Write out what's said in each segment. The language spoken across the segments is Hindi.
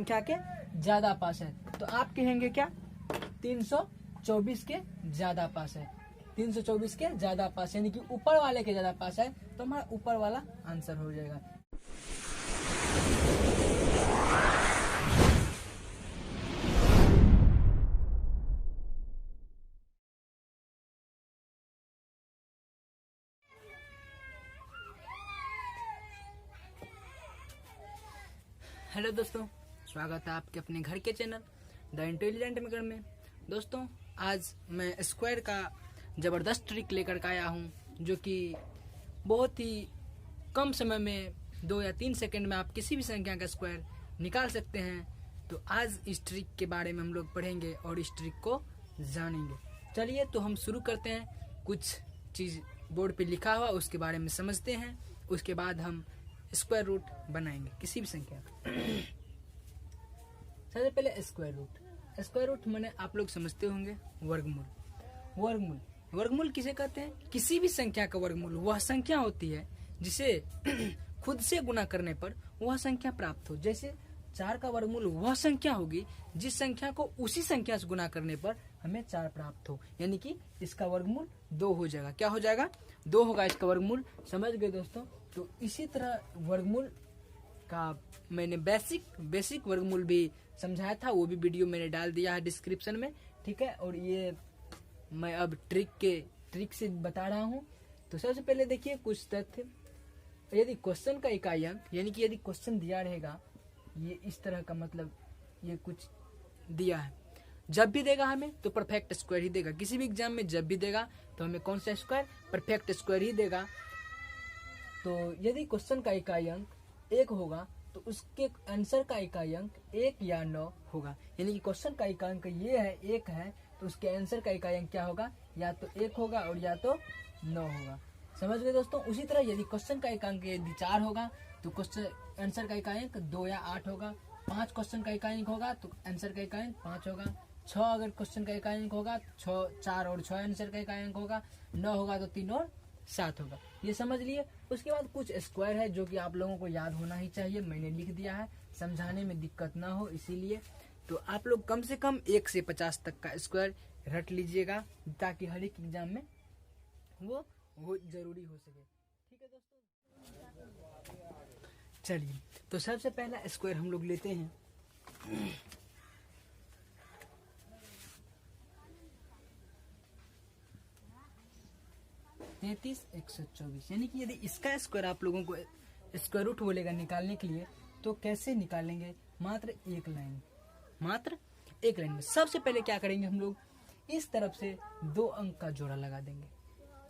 संख्या के ज्यादा पास है। तो आप कहेंगे क्या, 324 के ज्यादा पास है, 324 के ज्यादा पास, यानी कि ऊपर वाले के ज्यादा पास है, तो हमारा ऊपर वाला आंसर हो जाएगा। हेलो दोस्तों, स्वागत है आपके अपने घर के चैनल द इंटेलिजेंट मेकर में। दोस्तों, आज मैं स्क्वायर का ज़बरदस्त ट्रिक लेकर के आया हूँ, जो कि बहुत ही कम समय में 2 या 3 सेकंड में आप किसी भी संख्या का स्क्वायर निकाल सकते हैं। तो आज इस ट्रिक के बारे में हम लोग पढ़ेंगे और इस ट्रिक को जानेंगे। चलिए तो हम शुरू करते हैं। कुछ चीज़ बोर्ड पे लिखा हुआ उसके बारे में समझते हैं, उसके बाद हम स्क्वायर रूट बनाएंगे किसी भी संख्या का। सबसे पहले स्क्वायर रूट माने आप लोग समझते होंगे वर्गमूल। वर्गमूल किसे कहते हैं? किसी भी संख्या का वर्गमूल वह संख्या होती है जिसे खुद से गुना करने पर वह संख्या प्राप्त हो। जैसे 4 का वर्गमूल वह संख्या होगी जिस संख्या को उसी संख्या से गुना करने पर हमें 4 प्राप्त हो, यानी कि इसका वर्गमूल 2 हो जाएगा। क्या हो जाएगा? 2 होगा इसका वर्गमूल। समझ गए दोस्तों? तो इसी तरह वर्गमूल का मैंने बेसिक वर्गमूल भी समझाया था, वो भी वीडियो मैंने डाल दिया है डिस्क्रिप्शन में, ठीक है। और ये मैं अब ट्रिक से बता रहा हूँ। तो सबसे पहले देखिए कुछ तथ्य। यदि क्वेश्चन का इकाई अंक, यानी कि यदि क्वेश्चन दिया रहेगा ये इस तरह का, मतलब ये कुछ दिया है, जब भी देगा हमें तो परफेक्ट स्क्वायर ही देगा। किसी भी एग्जाम में जब भी देगा तो हमें कौन सा स्क्वायर? परफेक्ट स्क्वायर ही देगा। तो यदि क्वेश्चन का इकाई अंक 1 होगा तो उसके आंसर का इकाई अंक 1 या 9 होगा। यानी कि क्वेश्चन का इकाई अंक ये है 1 है, तो उसके आंसर का इकाई अंक क्या होगा? या तो 1 होगा और या तो 9 होगा। समझ गए दोस्तों? उसी तरह यदि क्वेश्चन का इकाई अंक यदि 4 होगा तो क्वेश्चन आंसर का इकाई अंक 2 या 8 होगा। 5 क्वेश्चन का इकाई अंक होगा तो आंसर का इकाई अंक 5 होगा। 6 अगर क्वेश्चन का इकाई अंक होगा तो 4 और 6 आंसर का इकाई अंक होगा। 9 होगा तो 3 और 7 होगा। ये समझ लिए। उसके बाद कुछ स्क्वायर है जो कि आप लोगों को याद होना ही चाहिए, मैंने लिख दिया है, समझाने में दिक्कत ना हो इसीलिए। तो आप लोग कम से कम 1 से 50 तक का स्क्वायर रट लीजिएगा, ताकि हर एक एग्जाम में वो जरूरी हो सके। ठीक है दोस्तों, चलिए तो सबसे पहला स्क्वायर हम लोग लेते हैं। 33 124, यानी कि यदि इसका स्क्वायर आप लोगों को स्क्वायर रूट बोलेगा निकालने के लिए, तो कैसे निकालेंगे? मात्र एक लाइन में। सबसे पहले क्या करेंगे हम लोग? इस तरफ से 2 अंक का जोड़ा लगा देंगे।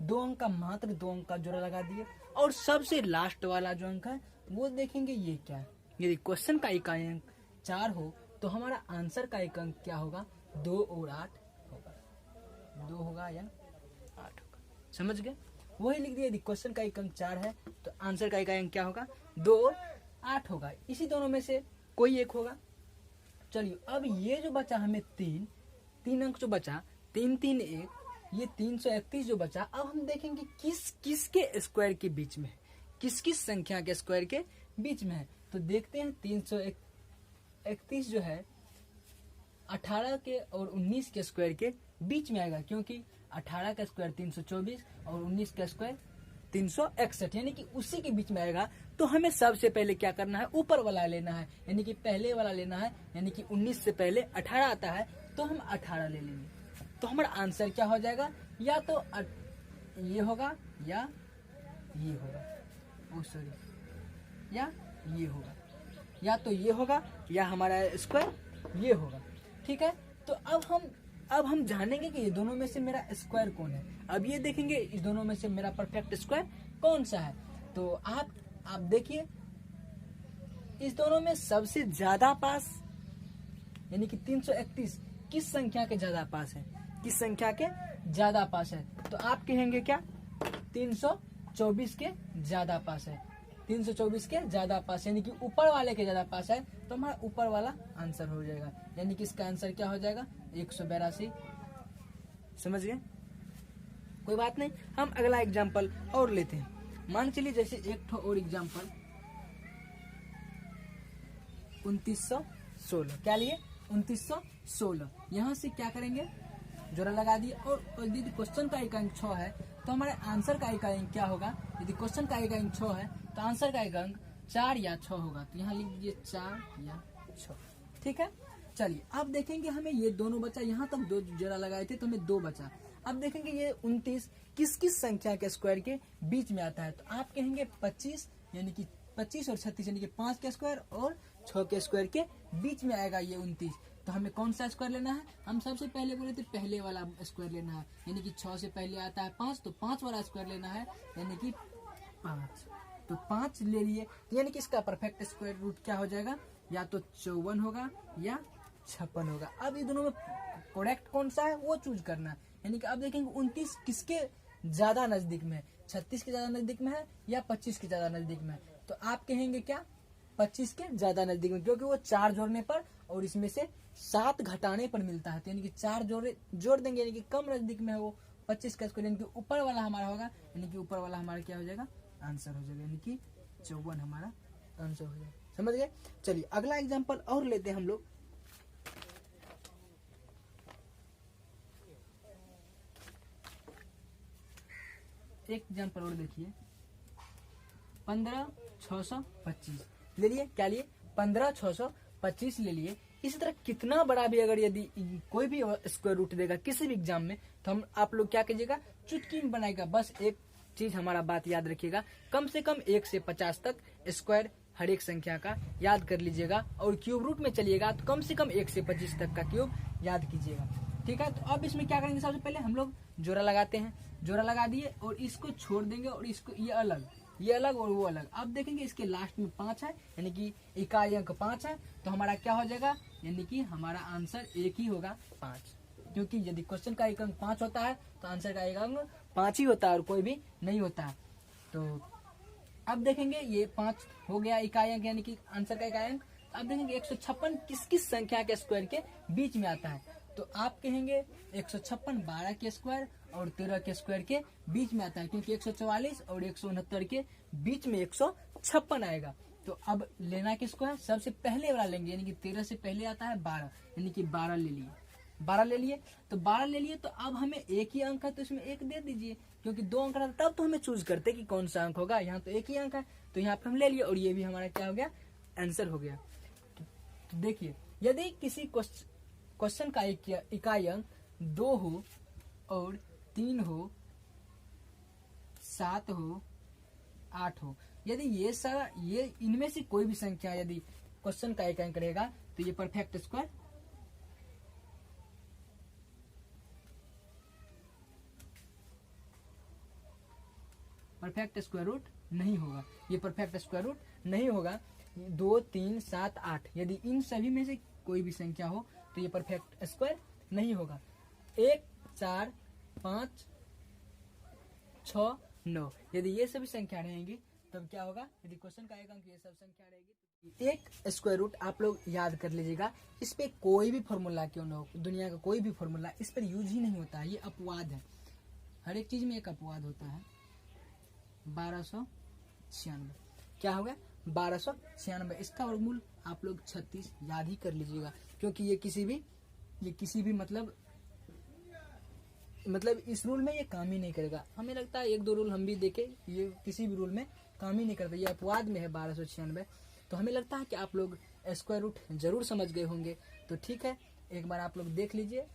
2 अंक का, मात्र 2 अंक का जोड़ा लगा दिए। और सबसे लास्ट वाला जो अंक है वो देखेंगे ये क्या है। यदि क्वेश्चन का इकाई अंक 4 हो तो हमारा आंसर का इकाई अंक क्या होगा? 2 और 8 होगा। 2 होगा या 8 होगा। समझ गए? वही लिख दिया। यदि क्वेश्चन का इकाई अंक 4 है तो आंसर का इकाई अंक क्या होगा? 2 और 8 होगा। इसी दोनों में से कोई एक होगा। चलिए, अब ये जो बचा हमें 3 अंक जो बचा, 3 3 1, ये 331 जो बचा, अब हम देखेंगे किसके स्क्वायर के बीच में है, किस संख्या के स्क्वायर के बीच में है। तो देखते हैं 331 जो है 18 के और 19 के स्क्वायर के बीच में आएगा, क्योंकि 18 का स्क्वायर 324 और 19 का स्क्वायर 361, यानी कि उसी के बीच में आएगा। तो हमें सबसे पहले क्या करना है? ऊपर वाला लेना है, यानी कि पहले वाला लेना है। यानी कि 19 से पहले 18 आता है तो हम 18 ले लेंगे। तो हमारा आंसर क्या हो जाएगा? या तो ये होगा या ये होगा, या ये होगा, या तो ये होगा या हमारा स्क्वायर ये होगा। ठीक है। तो अब हम जानेंगे कि ये दोनों में से मेरा स्क्वायर कौन है। अब ये देखेंगे इस दोनों में से मेरा परफेक्ट स्क्वायर कौन सा है। तो आप देखिए, इस दोनों में सबसे ज्यादा पास, यानी कि 331 किस संख्या के ज्यादा पास है? किस संख्या के ज्यादा पास है? तो आप कहेंगे क्या? 324 के ज्यादा पास है। 324 के ज्यादा पास, यानी कि ऊपर वाले के ज्यादा पास है, तो हमारा ऊपर वाला आंसर हो जाएगा। यानी कि इसका आंसर क्या हो जाएगा? 182। समझ गए? कोई बात नहीं, हम अगला एग्जाम्पल और लेते हैं। मान चलिए जैसे एक और एग्जाम्पल 2916 2916। क्या लिए? 2916। यहाँ से क्या करेंगे, जोड़ा लगा दिए। और यदि क्वेश्चन का एक अंक 6 है तो हमारे आंसर का एक अंक क्या होगा? यदि क्वेश्चन का एक अंक 6 है तो आंसर का एक अंक 4 या 6 होगा। तो यहाँ लिख दीजिए 4 या 6। ठीक है, चलिए अब देखेंगे हमें ये दोनों बचा। यहाँ तक दो जोड़ा लगाए थे तो हमें 2 बचा। अब देखेंगे ये 29 किस किस संख्या के स्क्वायर के बीच में आता है। तो आप कहेंगे 25, यानी कि 25 और 36 यानी कि 5 के स्क्वायर और 6 के स्क्वायर के बीच में आएगा ये 29। तो हमें कौन सा स्क्वायर लेना है? हम सबसे पहले बोले थे पहले वाला स्क्वायर लेना है, यानी कि 6 से पहले आता है 5, तो 5 वाला स्क्वायर लेना है, यानी कि 5। तो 5 ले लिए, यानी कि इसका परफेक्ट स्क्वायर रूट क्या हो जाएगा? या तो 54 होगा या 56 होगा। अब ये दोनों में करेक्ट कौन सा है वो चूज करना है। यानी कि अब देखेंगे 29 किसके ज्यादा नजदीक में है, 36 के ज्यादा नजदीक में है या 25 के ज्यादा नजदीक में है। तो आप कहेंगे क्या? 25 के ज्यादा नजदीक में, क्योंकि वो 4 जोड़ने पर और इसमें से 7 घटाने पर मिलता है। तो यानी कि 4 जोड़ देंगे, यानी कि कम नजदीक में है वो 25 का स्क्वायर, यानी कि ऊपर वाला हमारा होगा, यानी कि ऊपर वाला हमारा क्या हो जाएगा? आंसर हो जाएगा, यानी कि 54 हमारा आंसर हो जाएगा। समझ गए? चलिए अगला एग्जाम्पल और लेते हैं हम लोग। एक एग्जाम्पल और देखिए, 15,625 ले लिए। क्या लिए? 15,625 ले लिए। इसी तरह कितना बड़ा भी अगर यदि कोई भी स्क्वायर रूट देगा किसी भी एग्जाम में, तो हम आप लोग क्या कीजिएगा? चुटकी में बनाएगा। बस एक चीज हमारा बात याद रखिएगा, कम से कम 1 से 50 तक स्क्वायर हर एक संख्या का याद कर लीजिएगा। और क्यूब रूट में चलिएगा तो कम से कम 1 से 25 तक का क्यूब याद कीजिएगा। ठीक है, तो अब इसमें क्या करेंगे? सबसे पहले हम लोग जोड़ा लगाते हैं। जोड़ा लगा दिए और इसको छोड़ देंगे और इसको ये अलग और वो अलग। अब देखेंगे इसके लास्ट में 5 है, यानी कि इकाई अंक 5 है, तो हमारा क्या हो जाएगा? यानी कि हमारा आंसर एक ही होगा, 5। क्योंकि यदि क्वेश्चन का एक अंक 5 होता है तो आंसर का एक अंक 5 ही होता है और कोई भी नहीं होता है। तो अब देखेंगे ये 5 हो गया इकाई अंक, यानी कि आंसर का इकाई अंक। अब देखेंगे 156 किस किस संख्या के स्क्वायर के बीच में आता है। तो आप कहेंगे 156 12 के स्क्वायर और 13 के स्क्वायर के बीच में आता है, क्योंकि 144 और 169 के बीच में 156 आएगा। तो अब लेना किसको है? सबसे पहले वाला लेंगे, यानी कि 13 से पहले आता है 12, यानी कि 12 ले लिए। 12 ले लिए, तो 12 ले लिए, तो अब हमें एक ही अंक है तो इसमें 1 दे दीजिए, क्योंकि 2 अंक रहता तब तो हमें चूज करते कि कौन सा अंक होगा। यहाँ तो एक ही अंक है तो यहाँ पे हम ले लिए और ये भी हमारा क्या हो गया? आंसर हो गया। तो देखिए, यदि किसी क्वेश्चन का इकाई अंक 2 हो और 3 हो, 7 हो, 8 हो, यदि ये इनमें से कोई भी संख्या यदि क्वेश्चन का एक अंक रहेगा तो ये परफेक्ट स्क्वायर रूट नहीं होगा। ये परफेक्ट स्क्वायर रूट नहीं होगा। 2, 3, 7, 8 यदि इन सभी में से कोई भी संख्या हो तो ये परफेक्ट स्क्वायर नहीं होगा। 1, 4, 5, 6, 9 यदि ये सभी संख्या रहेंगी तब क्या होगा? यदि क्वेश्चन का एक अंक ये सब संख्या रहेगी। एक स्क्वायर रूट आप लोग याद कर लीजिएगा। इस पे कोई भी फॉर्मूला क्यों ना हो, दुनिया का कोई भी फॉर्मूला इस पर यूज ही नहीं होता है। ये अपवाद है, हर एक चीज में एक अपवाद होता है। 1296 क्या हो गया? 1296। इसका वर्गमूल आप लोग 36 याद ही कर लीजिएगा, क्योंकि ये किसी भी मतलब इस रूल में ये काम ही नहीं करेगा। हमें लगता है 1-2 रूल हम भी देखे, ये किसी भी रूल में काम ही नहीं करता। ये अपवाद में है 1296। तो हमें लगता है कि आप लोग स्क्वायर रूट जरूर समझ गए होंगे। तो ठीक है, एक बार आप लोग देख लीजिए